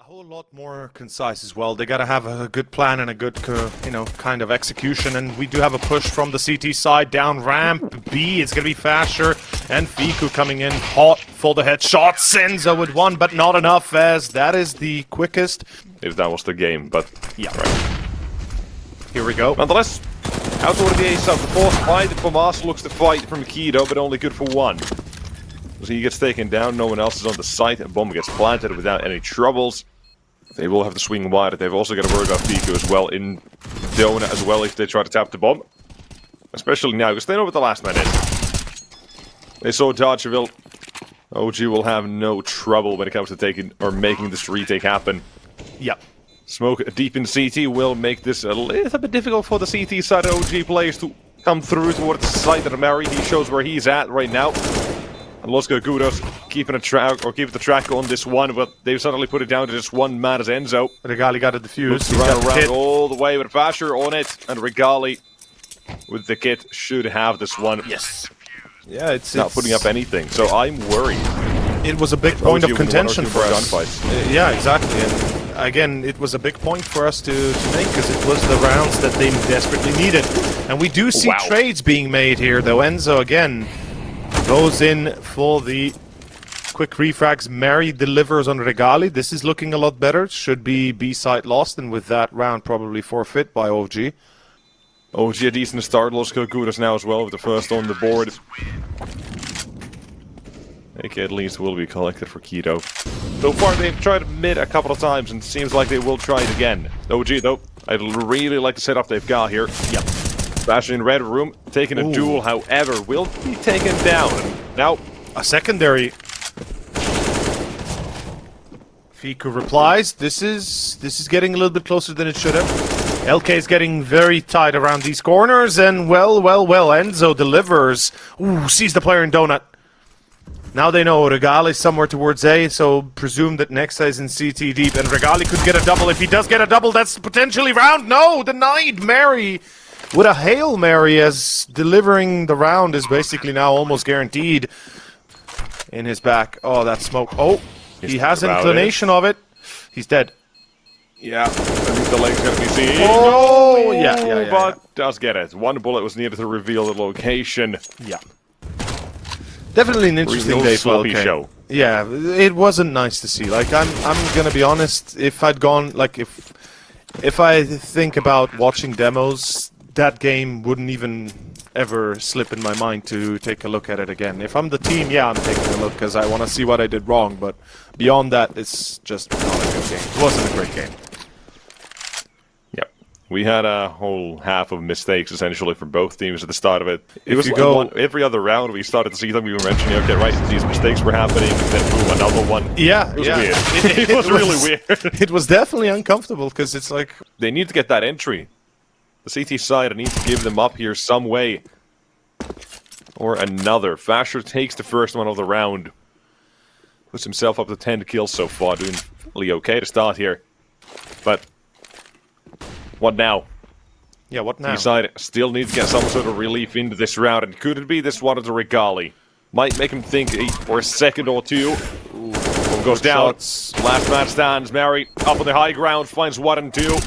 A whole lot more concise as well. They gotta have a good plan and a good, kind of execution. And we do have a push from the CT side down ramp B. It's gonna be faster, and Fiku coming in hot for the headshot. Senza with one, but not enough, as that is the quickest. If that was the game, but Yeah. right. Here we go. Nonetheless, out of the ace of the force fight from us looks to fight from Keto, but only good for one. So he gets taken down, no one else is on the site, and bomb gets planted without any troubles. They will have to swing wide. They've also got to worry about Fiku as well in Donut as well if they try to tap the bomb. Especially now, because they know what the last man is. They saw Dodgeville. OG will have no trouble when it comes to taking or making this retake happen. Yep. Smoke deep in CT will make this a little bit difficult for the CT side OG players to come through towards the side of Mary. He shows where he's at right now. And Los Kogutos keeping the track on this one, but they've suddenly put it down to just one man as Enzo. Regali got a defuse. He's Around got all the way with Vasher on it, and Regali with the kit should have this one. Yes. Yeah, it's Not putting up anything, so I'm worried. It was a big point of contention for us. Gunfights. Yeah, exactly. And again, it was a big point for us to make, because it was the rounds that they desperately needed. And we do see trades being made here, though. Enzo, again, goes in for the quick refrags. Mary delivers on Regali. This is looking a lot better. Should be B-side lost, and with that round probably forfeit by OG. OG a decent start. Los Kogutos now as well with the first on the board. AK at least will be collected for Keto. So far they've tried mid a couple of times and seems like they will try it again. OG though, I really like the setup they've got here. Yep. Bashing in red room, taking a duel, however, will be taken down. Now, a secondary. Fiku replies. This is getting a little bit closer than it should have. LK is getting very tight around these corners, and well, Enzo delivers. Ooh, sees the player in Donut. Now they know Regali somewhere towards A, so presume that Nexa is in CT deep, and Regali could get a double. If he does get a double, that's potentially round. No, denied. Mary with a Hail Mary, as delivering the round is basically now almost guaranteed in his back. Oh, that smoke. Oh, he has inclination of it. He's dead. Yeah, I think the leg's gonna be seen. Oh, yeah. But does get it. One bullet was needed to reveal the location. Yeah. Definitely an interesting day for LK. Show. Yeah, it wasn't nice to see. Like, I'm gonna be honest, if I'd gone, like, if I think about watching demos, that game wouldn't even ever slip in my mind to take a look at it again. If I'm the team, yeah, I'm taking a look, because I want to see what I did wrong, but beyond that, it's just not a good game. It wasn't a great game. We had a whole half of mistakes, essentially, from both teams at the start of it. It was like every other round, we started to see them. We were mentioning, okay, right, these mistakes were happening, then boom, another one. Yeah, it was weird. It was really weird. It was definitely uncomfortable, because it's like... They need to get that entry. The CT side needs to give them up here some way. Or another. Fasher takes the first one of the round. Puts himself up to 10 kills so far, doing really okay to start here. But... what now? Yeah, what now? T-side still needs to get some sort of relief into this round, and could it be this one of the Regali? Might make him think for a second or two. One goes down. Shots. Last man stands. Mary up on the high ground, finds 1 and 2.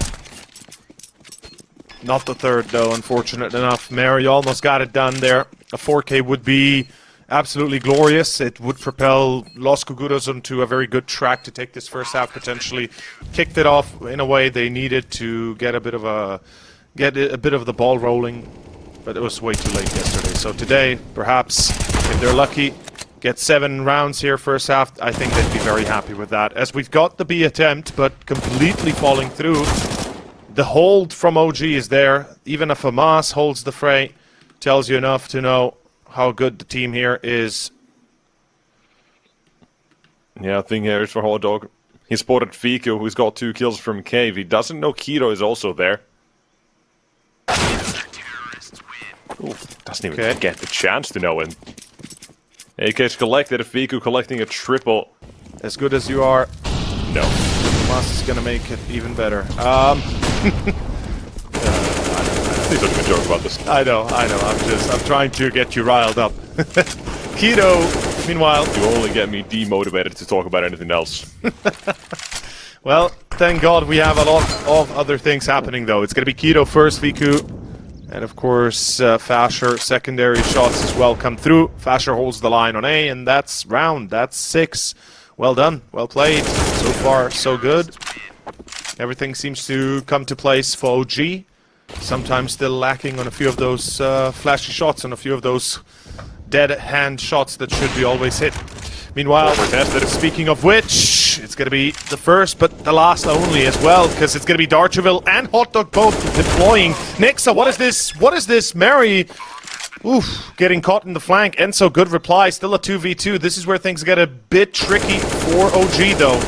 Not the third, though, unfortunate enough. Mary almost got it done there. A 4K would be absolutely glorious. It would propel Los Kogutos onto a very good track to take this first half, potentially. Kicked it off in a way they needed to get a bit of the ball rolling, but it was way too late yesterday. So today, perhaps, if they're lucky, get 7 rounds here first half, I think they'd be very happy with that. As we've got the B attempt, but completely falling through. The hold from OG is there. Even if Hamas holds the fray, tells you enough to know how good the team here is. Yeah, I think here is for Hot Dog. He spotted Fiku, who's got 2 kills from Cave. He doesn't know Keto is also there. Ooh, doesn't even get the chance to know him. AK's collected, Fiku collecting a triple. As good as you are. No. Hamas is gonna make it even better. Please don't even joke about this. I know. I'm trying to get you riled up. Keto, meanwhile... You only get me demotivated to talk about anything else. Well, thank God we have a lot of other things happening, though. It's going to be Keto first, Viku. And, of course, Fasher, secondary shots as well come through. Fasher holds the line on A, and that's round. That's 6. Well done. Well played. So far, so good. Everything seems to come to place for OG. Sometimes still lacking on a few of those flashy shots and a few of those dead hand shots that should be always hit. Meanwhile, speaking of which, it's going to be the first but the last only as well, because it's going to be Darcherville and Hotdog both deploying. Nixa, what is this? What is this? Mary, oof, getting caught in the flank. Enzo, good reply. Still a 2v2. This is where things get a bit tricky for OG, though.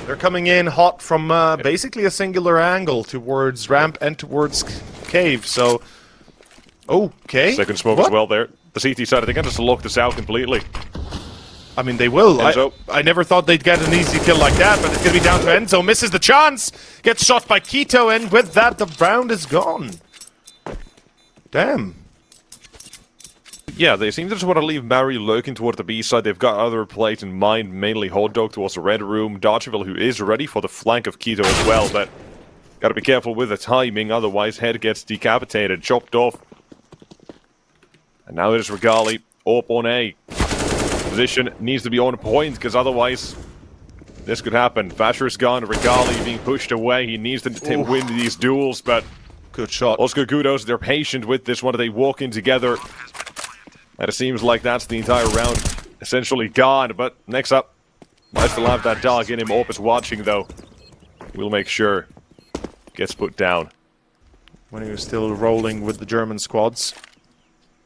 They're coming in hot from basically a singular angle towards ramp and towards cave, so... Okay. Second smoke as well there. The CT side, I think I just locked this out completely. I mean, they will. Enzo. I never thought they'd get an easy kill like that, but it's going to be down to Enzo. Misses the chance. Gets shot by Keto, and with that, the round is gone. Damn. Yeah, they seem to just want to leave Mary lurking toward the B side. They've got other plays in mind, mainly Hotdog towards the red room. Darcherville, who is ready for the flank of Keto as well, but gotta be careful with the timing, otherwise head gets decapitated, chopped off. And now it is Regali, up on A. Position needs to be on point, because otherwise this could happen. Fasher's gone, Regali being pushed away. He needs to win these duels, but good shot. Los Kogutos, they're patient with this one. They walk in together. And it seems like that's the entire round essentially gone, but next up, might still have that dog in him. Orp is watching, though. We'll make sure gets put down. When he was still rolling with the German squads.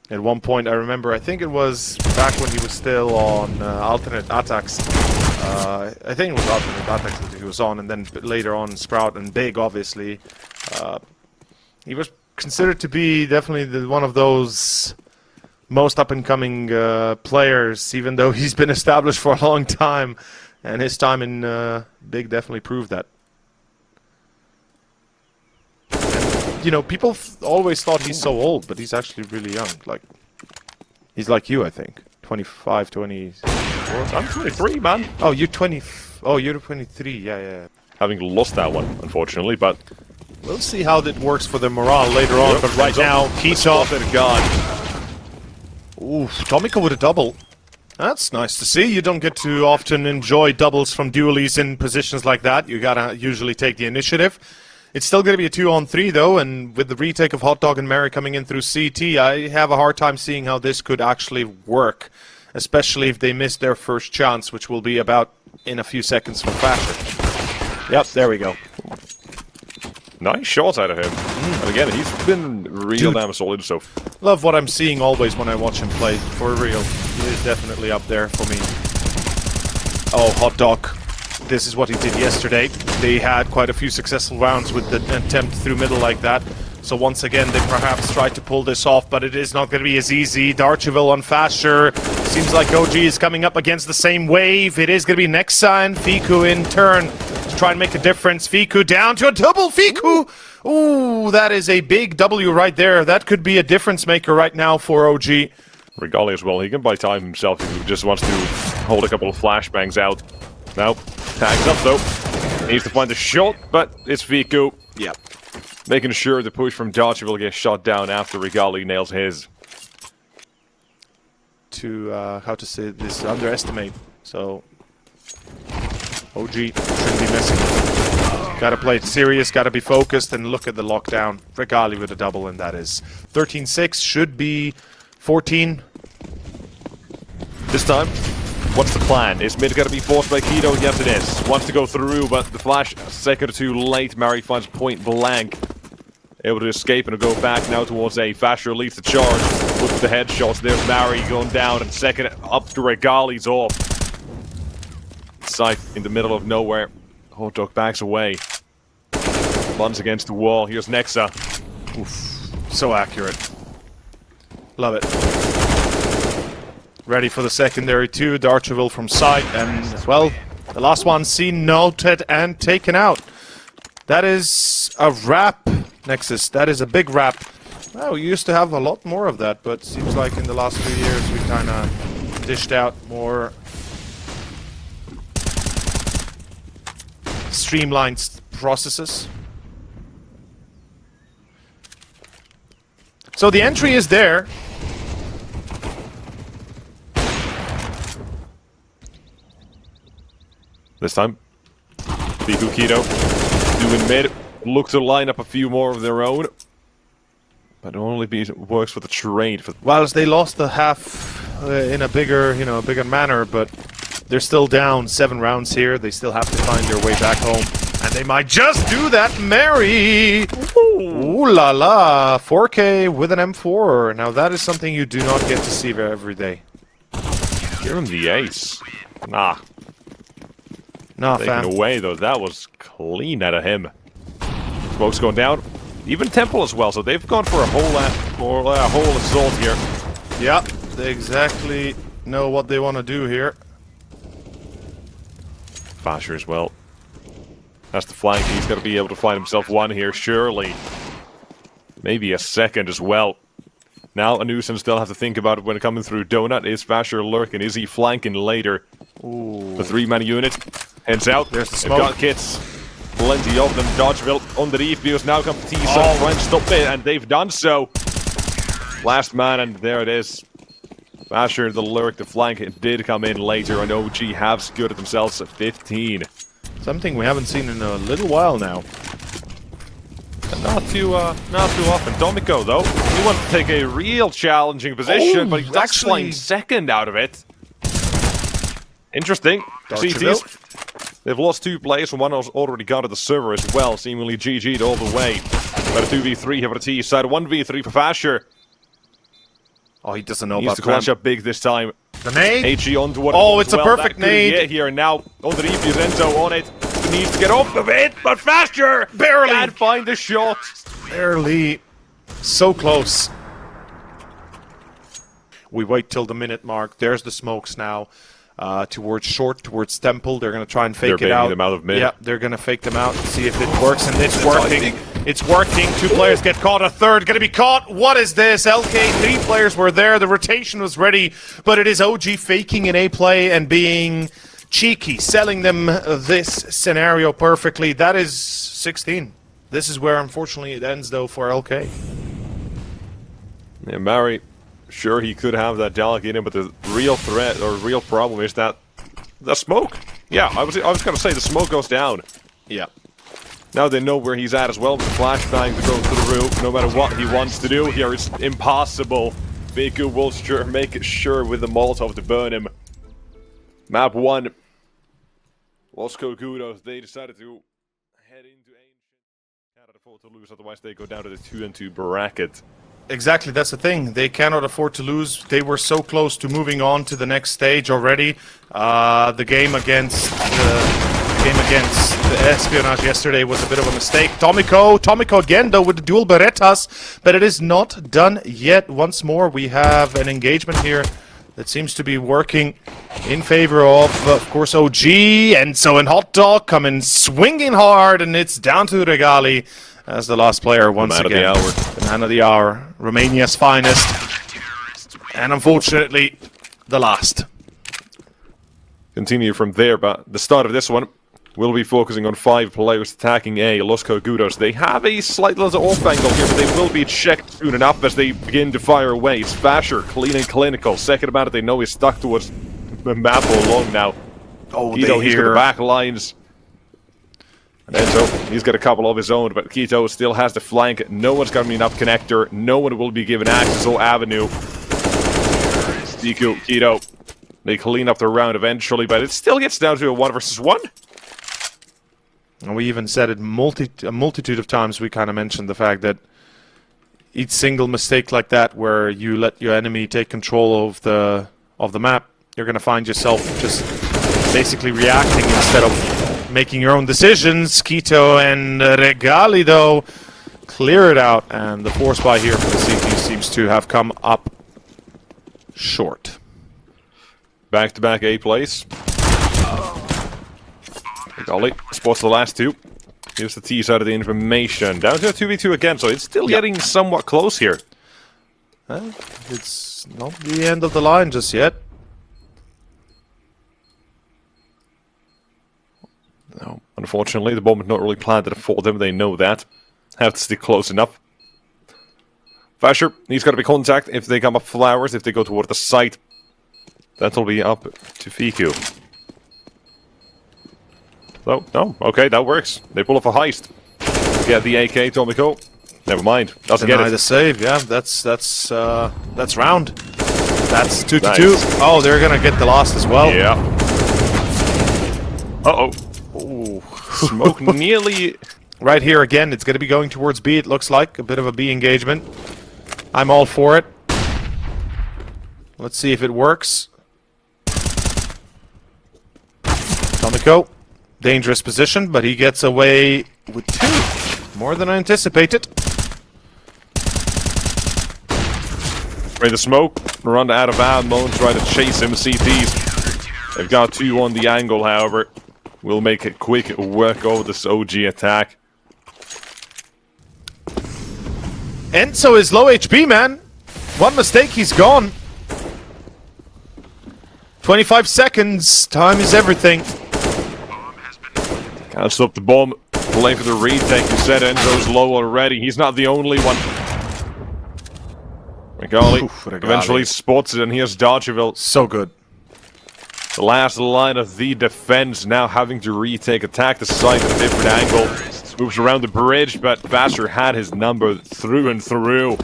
At one point, I remember, I think it was back when he was still on alternate attacks. I think it was alternate attacks that he was on, and then later on Sprout and Big, obviously. He was considered to be definitely one of those most up-and-coming players, even though he's been established for a long time, and his time in Big definitely proved that. And, you know, people always thought he's so old, but he's actually really young. Like, he's like you, I think. 25, 24. I'm 23, man. Oh, you're 20. Oh, you're 23. Yeah. Having lost that one, unfortunately, but we'll see how that works for the morale later on. But right now, Keto. God. Ooh, Tomiko with a double. That's nice to see. You don't get to often enjoy doubles from dualies in positions like that. You gotta usually take the initiative. It's still gonna be a 2-on-3 though, and with the retake of Hotdog and Mary coming in through CT, I have a hard time seeing how this could actually work. Especially if they miss their first chance, which will be about in a few seconds from Fasher. Yep, there we go. Nice shots out of him. And again, he's been real damn solid, so... Love what I'm seeing always when I watch him play, for real. He is definitely up there for me. Oh, Hotdog. This is what he did yesterday. They had quite a few successful rounds with the attempt through middle like that. So once again, they perhaps tried to pull this off, but it is not going to be as easy. Darcherville on Fasher. Seems like OG is coming up against the same wave. It is going to be Nexa and Fiku in turn to try and make a difference. Fiku down to a double. Fiku! Ooh, that is a big W right there. That could be a difference maker right now for OG. Regali as well. He can buy time himself if he just wants to hold a couple of flashbangs out. Now, tags up though. Needs to find the shot, but it's Fiku. Yep. Making sure the push from Darcherville gets shot down after Regali nails his. To, how to say this, underestimate. So, OG shouldn't be missing. Gotta play it serious, gotta be focused, and look at the lockdown. Regali with a double, and that is 13-6, should be 14. This time, what's the plan? Is mid gonna be forced by Keto? Yes, it is. Wants to go through, but the flash a second or two late. Mary finds point blank. Able to escape and go back now towards A. Fasher leads the charge with the headshots. There's Mary going down, and second up to Regali's off. Sight in the middle of nowhere. Hotdog backs away. Runs against the wall. Here's Nexa. Oof, so accurate. Love it. Ready for the secondary too. Darcherville from sight, and well, the last one seen, noted, and taken out. That is a wrap, Nexus. That is a big wrap. Well, we used to have a lot more of that, but seems like in the last few years we kind of dished out more streamlined processes. So the entry is there. This time, the Kokito doing mid. Look to line up a few more of their own. But only works for the trade. Whilst they lost the half in a bigger, a bigger manner, but they're still down 7 rounds here. They still have to find their way back home. And they might just do that, Mary! Ooh la la! 4K with an M4. Now that is something you do not get to see every day. Give him the ace. Nah. Nah, Taken fam. away, though. That was clean out of him. Smoke's going down. Even Temple as well, so they've gone for a whole assault here. Yeah, they exactly know what they want to do here. Fasher as well. That's the flank. He's got to be able to find himself one here, surely. Maybe a second as well. Now, Anusen still have to think about it when coming through Donut. Is Fasher lurking? Is he flanking later? Ooh. The 3-man unit heads out. There's the They've smoke. got kits. Plenty of them. Dodgeville underneath because now come T-Sun trying to stop it, and they've done so. Last man, and there it is. Fasher, the lurk, the flank, it did come in later, and OG have secured themselves at 15. Something we haven't seen in a little while now. Not too often. Domiko, though, he wants to take a real challenging position, but he's actually flying second out of it. Interesting. CTs. They've lost 2 players, and one has already gone to the server as well, seemingly GG'd all the way. Got a 2v3 here for the T side, 1v3 for Fasher. Oh, he doesn't know He about needs to clutch up big this time. the nade. HE onto what. Oh, it's a perfect nade. Get here now. Underneath Renzo on it. He needs to get off of it, but Fasher Barely. can't find the shot. Barely. So close. We wait till the minute mark. There's the smokes now. Towards short, towards Temple. They're going to try and fake They're it out. baiting them out of mid. Yeah, they're going to fake them out and see if it works. And it's working. It's working. 2 players get caught. A third going to be caught. What is this? LK, 3 players were there. The rotation was ready. But it is OG faking an A play and being cheeky, selling them this scenario perfectly. That is 16. This is where, unfortunately, it ends, though, for LK. Yeah, Mary, sure he could have that delegate in, but the real threat or real problem is that the smoke. Yeah, I was going to say the smoke goes down. Yeah. Now they know where he's at as well. With the flashbang to go to the roof, no matter what he wants to do here, it's impossible. Biku will sure make it sure with the Molotov to burn him. Map 1. Los Kogutos, they decided to head into Ancient. Can't afford to lose, otherwise they go down to the 2-2 bracket. Exactly, that's the thing. They cannot afford to lose. They were so close to moving on to the next stage already. The game against the Espionage yesterday was a bit of a mistake. Tomiko again, though, with the dual Berettas, but it is not done yet. Once more, we have an engagement here that seems to be working in favor of course, OG. And so in Hot Dog coming swinging hard, and it's down to Regali as the last player once again. Man of the hour. The man of the hour. Romania's finest. And unfortunately, the last. Continue from there, but the start of this one will be focusing on 5 players attacking A, Los Kogutos. They have a slight little off angle here, but they will be checked soon enough as they begin to fire away. Fasher, clean and clinical. Second about it, they know he's stuck towards the map all along now. Oh, Keto, he's got the back lines. And so he's got a couple of his own, but Keto still has the flank. No one's got enough connector. No one will be given access or avenue. DQ, Keto. They clean up their round eventually, but it still gets down to a 1 versus 1. And we even said it a multitude of times. We kind of mentioned the fact that each single mistake like that, where you let your enemy take control of the map, you're going to find yourself just basically reacting instead of making your own decisions. Keto and Regali, though, clear it out, and the force buy here for the CT seems to have come up short. Back-to-back A plays. Golly spots the last 2. Here's the T side of the information. Down to a 2v2 again, so it's still getting somewhat close here. It's not the end of the line just yet. No, Unfortunately, the bomb is not really planted for them. They know that. Have to stick close enough. Vasher, he's got to be contact if they come up flowers, if they go toward the site. That'll be up to Fiku. Oh, no, okay, that works. They pull off a heist. Get the AK, Tomiko. Never mind. Doesn't get Deny it. the save, yeah. That's round. That's 2-2. Nice. Oh, they're gonna get the loss as well. Yeah. Uh-oh. Ooh. Smoke nearly... Right here again, it's gonna be going towards B, it looks like. A bit of a B engagement. I'm all for it. Let's see if it works. Tomiko. Dangerous position, but he gets away with 2. More than I anticipated. Ready the smoke. Run out of ammo and try to chase him. CTs. They've got 2 on the angle, however. We'll make it quick work over this OG attack. Enzo is low HP, man. One mistake, he's gone. 25 seconds. Time is everything. Can't stop the bomb. Playing for the retake. You said Enzo's low already. He's not the only one. Regali eventually spots it, and here's Dodgeville. So good. The last line of the defense now having to retake, attack the site at a different angle. Moves around the bridge, but Vasher had his number through and through.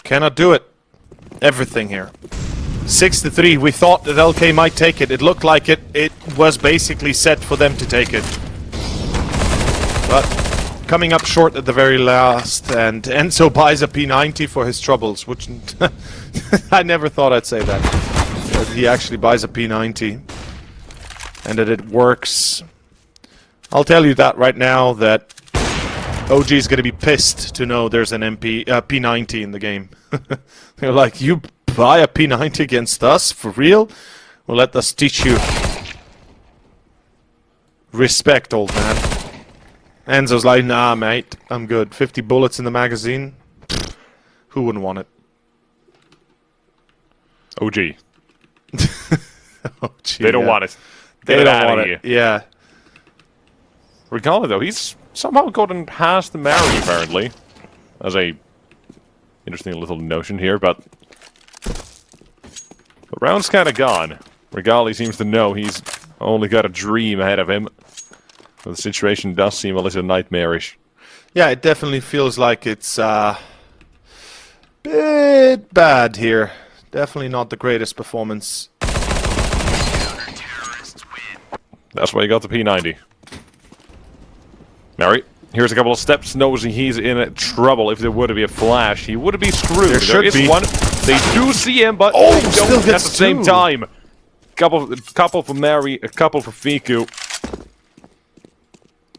Cannot do it. Everything here. 6-3. We thought that LK might take it. It looked like it. It was basically set for them to take it. But coming up short at the very last, and Enzo buys a P90 for his troubles, which I never thought I'd say that. But he actually buys a P90, and that it works. I'll tell you that right now, that OG is going to be pissed to know there's an P90 in the game. They're like, you buy a P90 against us? For real? Well, let us teach you. Respect, old man. Enzo's like, nah, mate, I'm good. 50 bullets in the magazine? Who wouldn't want it? OG. Oh, gee, They don't want it. They don't want it. Yeah. Regala, though, he's somehow gotten past the Mary, apparently. As a interesting little notion here, but the round's kind of gone. Regali seems to know he's only got a dream ahead of him. The situation does seem a little nightmarish. Yeah, it definitely feels like it's bit bad here. Definitely not the greatest performance. That's why you got the P90. Mary, here's a couple of steps. Knows he's in trouble. If there were to be a flash, he would be screwed. There is one. They do see him, but oh, they don't still at gets the same 2. time. Couple for Mary, a couple for Fiku.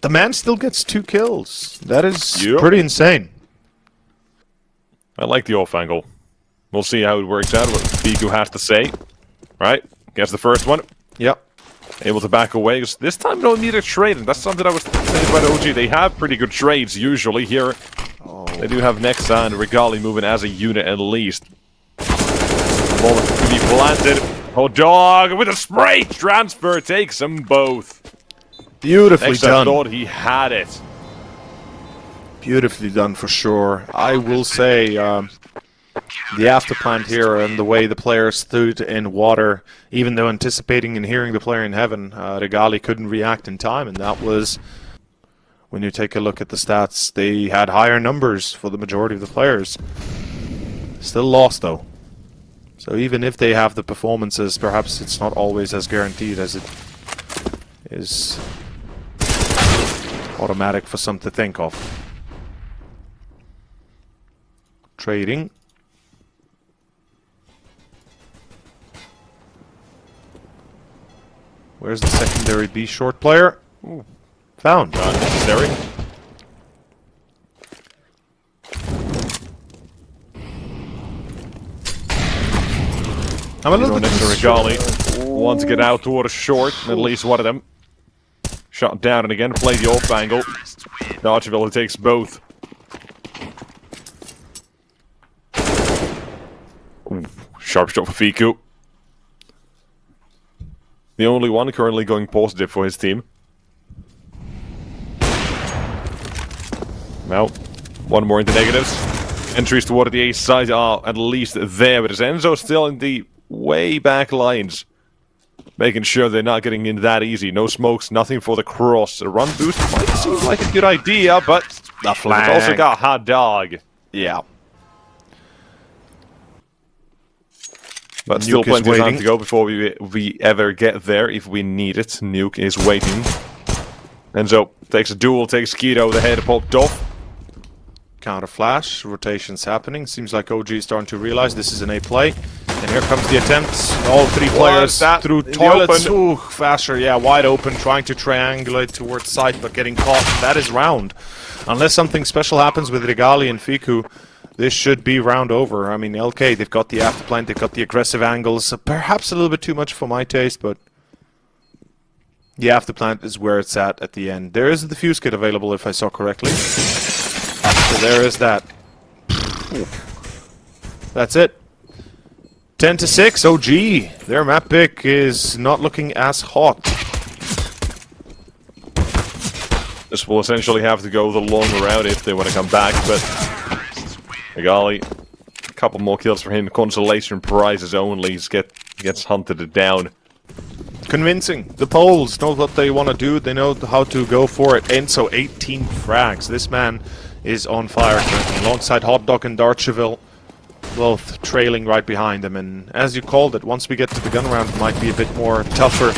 The man still gets 2 kills. That is Yep. pretty insane. I like the off angle. We'll see how it works out, what Fiku has to say. Right? Gets the first one. Yep. Able to back away. This time no need a trade, and that's something I was saying about OG. They have pretty good trades usually here. Oh. They do have Nexa and Regali moving as a unit at least. Moment to be planted. Oh, dog with a spray transfer takes them both. Beautifully Nexa done. thought he had it. Beautifully done for sure. I will say the afterplant here and the way the player stood in water, even though anticipating and hearing the player in heaven, Regali couldn't react in time, and that was, when you take a look at the stats, they had higher numbers for the majority of the players. Still lost though. So even if they have the performances, perhaps it's not always as guaranteed as it is automatic for some to think of. Trading. Where's the secondary B short player? Ooh. Found. Not necessary. I'm a little bit Next to Regali. Want to get out toward a short, at least one of them. Shot down and again, play the off angle. Dodgeville takes both. Ooh, sharp shot for Fiku. The only one currently going positive for his team. Now, one more into negatives. Entries toward the A side are at least there, but is Enzo still in the way back lines? Making sure they're not getting in that easy. No smokes, nothing for the cross. A run boost might seem like a good idea, but The flag. it's also got hot dog. Yeah. But still Nuke is plenty of time waiting. to go before we ever get there if we need it. Nuke is waiting. Enzo takes a duel, takes Keto, the head popped off. Counter flash, rotations happening. Seems like OG is starting to realize this is an A play. And here comes the attempt. All three players that through in the toilets. open? Ooh, Fasher, yeah, wide open, trying to triangulate towards site, but getting caught. That is round. Unless something special happens with Regali and Fiku, this should be round over. I mean, LK, they've got the afterplant, they've got the aggressive angles. Perhaps a little bit too much for my taste, but the afterplant is where it's at the end. There is the fuse kit available, if I saw correctly. So there is that. That's it. 10-6, OG. Their map pick is not looking as hot. This will essentially have to go the long route if they want to come back, but Regali, a couple more kills for him. Consolation prizes only. He gets hunted down. Convincing. The Poles know what they want to do. They know how to go for it. And so 18 frags. This man is on fire currently, alongside Hot Dog and Darcheville, both trailing right behind him. And as you called it, once we get to the gun round, it might be a bit more tougher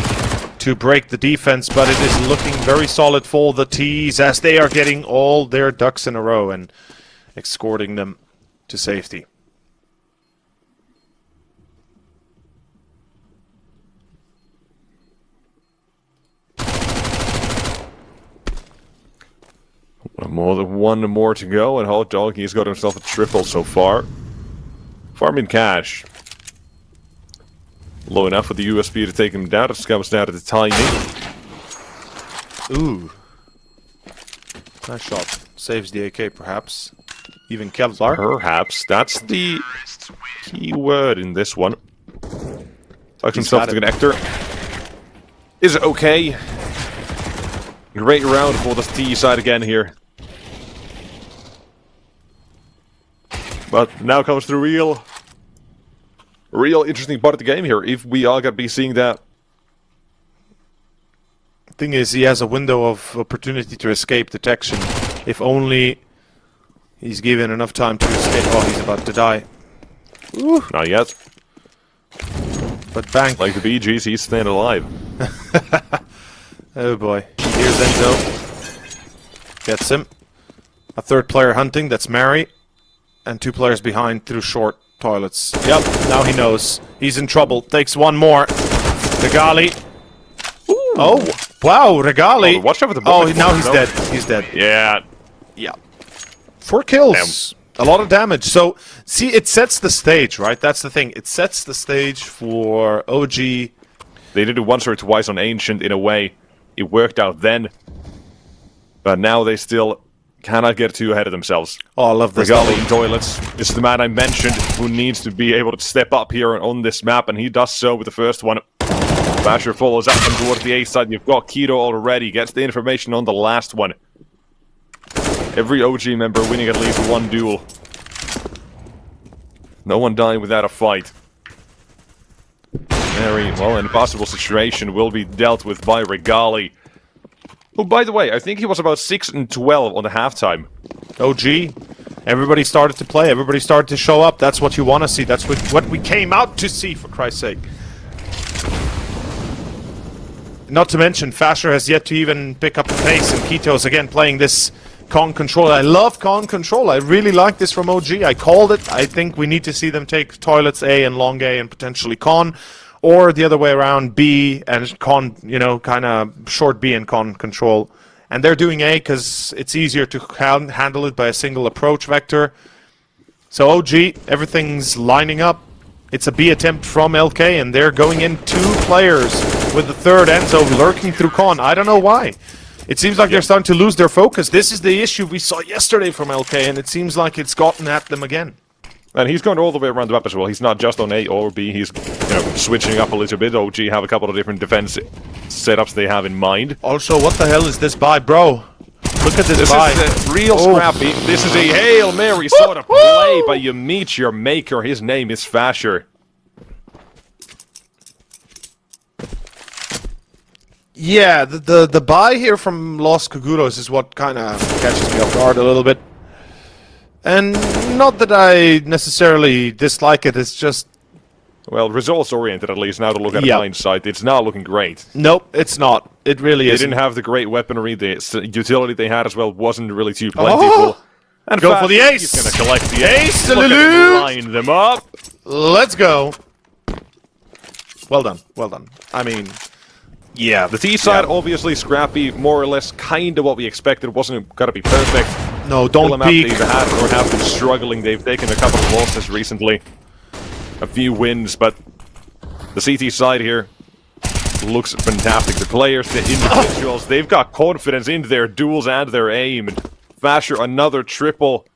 to break the defense, but it is looking very solid for the T's as they are getting all their ducks in a row and escorting them to safety. More than one more to go, and Hot Dog, he's got himself a triple so far. Farming cash. Low enough for the USB to take him down. It comes down to the timing. Ooh. Nice shot. Saves the AK, perhaps. Even Kevlar. Perhaps. That's the key word in this one. Tucks himself to the connector. Is it okay? Great round for the T side again here. But now comes the real interesting part of the game here, if we are going to be seeing that. Thing is, he has a window of opportunity to escape detection. If only he's given enough time to escape. Oh, he's about to die. Ooh, not yet. But bang. Like the Bee Gees, he's staying alive. Oh boy. Here's Enzo. Gets him. A third player hunting, that's Mary. And two players behind through short toilets. Yep, now he knows. He's in trouble. Takes one more. Regali. Oh, wow, Regali. Oh, watch out for the Oh, bullet. now he's No. dead. He's dead. Yeah. Yeah. 4 kills. A lot of damage. So, see, it sets the stage, right? That's the thing. It sets the stage for OG. They did it once or twice on Ancient in a way. It worked out then. But now they still cannot get too ahead of themselves. Oh, I love this. Regali in toilets is the man I mentioned who needs to be able to step up here on this map, and he does so with the first one. Basher follows up and towards the A side. You've got Keto already, gets the information on the last one. Every OG member winning at least one duel. No one dying without a fight. Very, well, an impossible situation will be dealt with by Regali. Oh, by the way, I think he was about 6-12 on the halftime. OG. Everybody started to play. Everybody started to show up. That's what you want to see. That's what we came out to see, for Christ's sake. Not to mention, Fasher has yet to even pick up the pace, and Keto's again playing this con control. I love con control. I really like this from OG. I called it. I think we need to see them take toilets A and long A and potentially con. Or the other way around, B and con, you know, kind of short B and con control. And they're doing A because it's easier to handle it by a single approach vector. So OG, everything's lining up. It's a B attempt from LK, and they're going in 2 players with the third Enzo lurking through con. I don't know why. It seems like they're starting to lose their focus. This is the issue we saw yesterday from LK, and it seems like it's gotten at them again. And he's going all the way around the map as well. He's not just on A or B. He's, you know, switching up a little bit. OG have a couple of different defense setups they have in mind. Also, what the hell is this buy, bro? Look at this This buy. is real scrappy. This is a Hail Mary sort of play, but you meet your maker. His name is Fasher. Yeah, the buy here from Los Kogutos is what kind of catches me off guard a little bit. And not that I necessarily dislike it, it's just... Well, results-oriented at least, now to look at hindsight. It's not looking great. Nope, it's not. It really They isn't. didn't have the great weaponry. The utility they had as well wasn't really too plentiful. And Go for the Fasher, ace! He's going to collect the ace. Ace, Look at Lulu! him line them up. Let's go. Well done, well done. I mean... Yeah, the T side, obviously scrappy, more or less kind of what we expected. It wasn't going to be perfect. No, don't peek. They've had or have been struggling. They've taken a couple of losses recently. A few wins, but the CT side here looks fantastic. The players, the individuals, they've got confidence in their duels and their aim. And Fasher, another triple.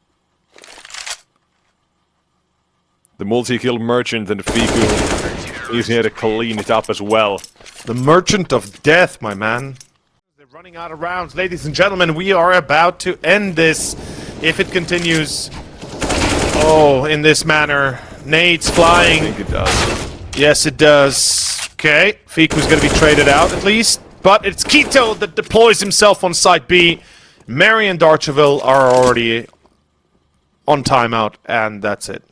The multi-kill merchant and Fiku, he's here to clean it up as well. The Merchant of Death, my man. They're running out of rounds. Ladies and gentlemen, we are about to end this if it continues. Oh, in this manner. Nades flying. I think it does. Yes, it does. Okay, Fiku's gonna be traded out at least. But it's Keto that deploys himself on site B. Mary and Darcheville are already on timeout, and that's it.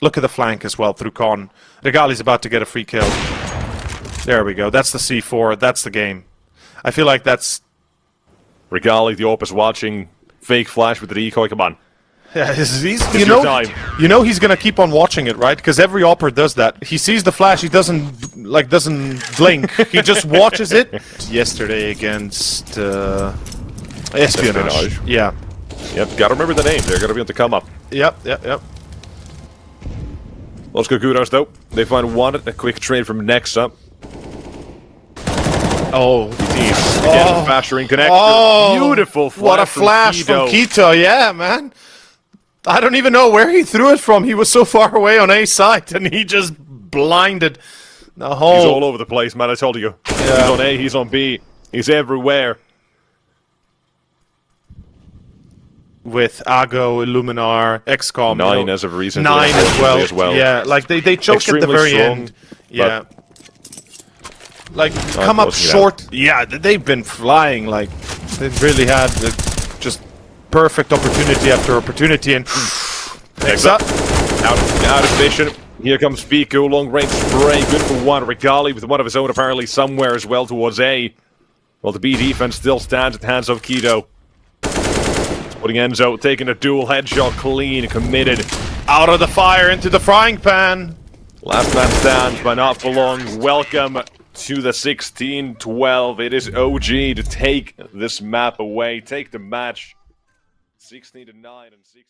Look at the flank as well through Con. Regali's about to get a free kill. There we go. That's the C4. That's the game. I feel like that's... Regali, the AWP is watching. Fake flash with the decoy. Come on. Yeah, It's your time. You know he's gonna keep on watching it, right? Because every opper does that. He sees the flash, he doesn't blink. He just watches it. Yesterday against Espionage. Yeah. Yep, gotta remember the name. They're gonna be on the come up. Yep. Los Kogutos, though. They find one, a quick trade from Nexa. Oh. Again, Fasher in connector. Oh, Beautiful flash. What a flash from Keto. Yeah, man. I don't even know where he threw it from. He was so far away on A side, and he just blinded the whole... He's all over the place, man. I told you. Yeah. He's on A, he's on B. He's everywhere. With Ago, Illuminar, XCOM. 9 as of recent. 9 as well. Yeah, like they choke Extremely at the very strong, end. Yeah. Like, come up short. Yeah, they've been flying. Like, they've really had just perfect opportunity after opportunity. And next up. Out of vision. Here comes Pico, long range spray, good for one. Regali with one of his own apparently somewhere as well towards A. Well, the B defense still stands at the hands of Keto. Putting Enzo, taking a dual headshot, clean, committed. Out of the fire, into the frying pan. Last man stands, but not for long. Welcome to the 16-12. It is OG to take this map away, take the match. 16-9 and 16.